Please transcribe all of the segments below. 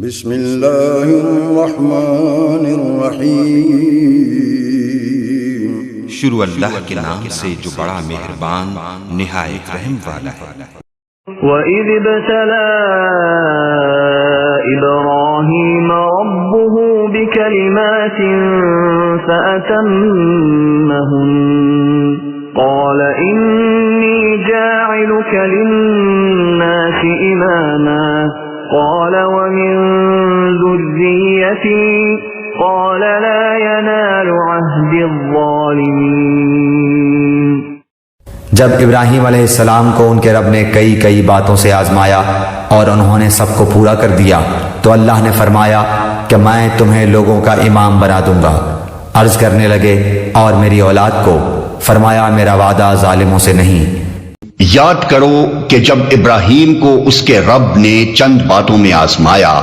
بسم اللہ الرحمن الرحیم، شروع اللہ کے نام سے جو بڑا مہربان نہایت رحم والا ہے۔ وَإِذِ ابْتَلَى إِبْرَاهِيمَ رَبُّهُ بِكَلِمَاتٍ فَأَتَمَّهُنَّ قَالَ إِنِّي جَاعِلُكَ لِلنَّاسِ إِمَامًا قَالَ وَمِن ذُرِّيَّتِي قَالَ لَا يَنَالُ عَهْدِ الظَّالِمِينَ۔ جب ابراہیم علیہ السلام کو ان کے رب نے کئی باتوں سے آزمایا اور انہوں نے سب کو پورا کر دیا تو اللہ نے فرمایا کہ میں تمہیں لوگوں کا امام بنا دوں گا۔ عرض کرنے لگے اور میری اولاد کو؟ فرمایا میرا وعدہ ظالموں سے نہیں۔ یاد کرو کہ جب ابراہیم کو اس کے رب نے چند باتوں میں آزمایا۔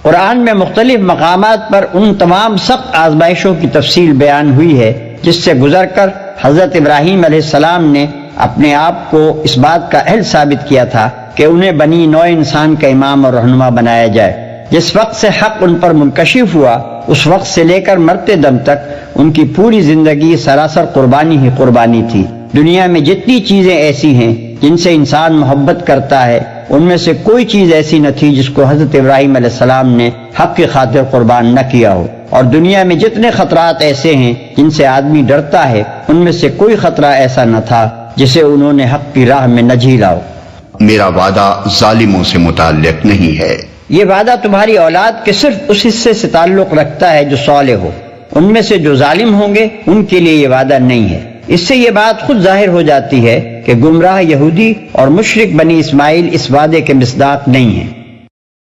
قرآن میں مختلف مقامات پر ان تمام سخت آزمائشوں کی تفصیل بیان ہوئی ہے جس سے گزر کر حضرت ابراہیم علیہ السلام نے اپنے آپ کو اس بات کا اہل ثابت کیا تھا کہ انہیں بنی نوع انسان کا امام اور رہنما بنایا جائے۔ جس وقت سے حق ان پر منکشف ہوا اس وقت سے لے کر مرتے دم تک ان کی پوری زندگی سراسر قربانی ہی قربانی تھی۔ دنیا میں جتنی چیزیں ایسی ہیں جن سے انسان محبت کرتا ہے ان میں سے کوئی چیز ایسی نہ تھی جس کو حضرت ابراہیم علیہ السلام نے حق کی خاطر قربان نہ کیا ہو، اور دنیا میں جتنے خطرات ایسے ہیں جن سے آدمی ڈرتا ہے ان میں سے کوئی خطرہ ایسا نہ تھا جسے انہوں نے حق کی راہ میں نہ جھیلا ہو۔ میرا وعدہ ظالموں سے متعلق نہیں ہے۔ یہ وعدہ تمہاری اولاد کے صرف اس حصے سے تعلق رکھتا ہے جو صالح ہو، ان میں سے جو ظالم ہوں گے ان کے لیے یہ وعدہ نہیں ہے۔ اس سے یہ بات خود ظاہر ہو جاتی ہے کہ گمراہ یہودی اور مشرک بنی اسماعیل اس وعدے کے مصداق نہیں ہیں۔